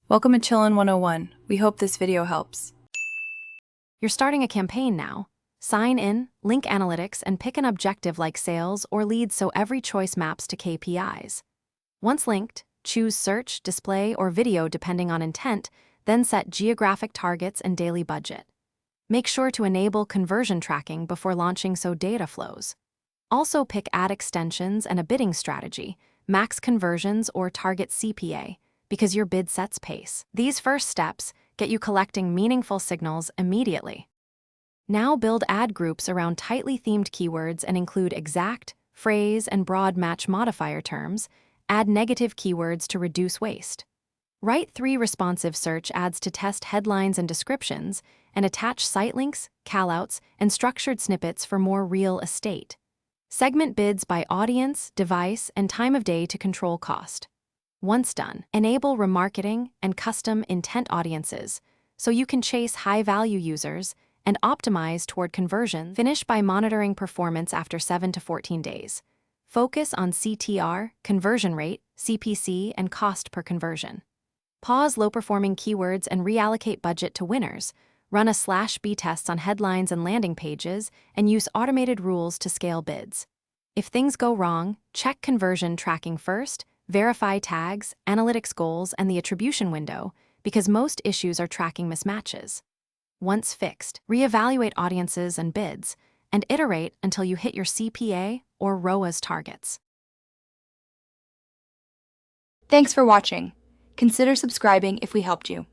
Welcome to Chillin' 101. We hope this video helps. You're starting a campaign now. Sign in, link analytics, and pick an objective like sales or leads so every choice maps to KPIs. Once linked, choose search, display, or video depending on intent, then set geographic targets and daily budget. Make sure to enable conversion tracking before launching so data flows. Also pick ad extensions and a bidding strategy, max conversions or target CPA, because your bid sets pace. These first steps get you collecting meaningful signals immediately. Now build ad groups around tightly themed keywords and include exact, phrase, and broad match modifier terms. Add negative keywords to reduce waste. Write 3 responsive search ads to test headlines and descriptions, and attach site links, callouts, and structured snippets for more real estate. Segment bids by audience, device, and time of day to control cost. Once done, enable remarketing and custom intent audiences so you can chase high-value users and optimize toward conversion. Finish by monitoring performance after 7 to 14 days. Focus on CTR, conversion rate, CPC, and cost per conversion. Pause low-performing keywords and reallocate budget to winners. Run a /B tests on headlines and landing pages and use automated rules to scale bids. If things go wrong, check conversion tracking first. Verify tags, analytics goals, and the attribution window, because most issues are tracking mismatches. Once fixed, reevaluate audiences and bids, and iterate until you hit your CPA or ROAS targets. Thanks for watching. Consider subscribing if we helped you.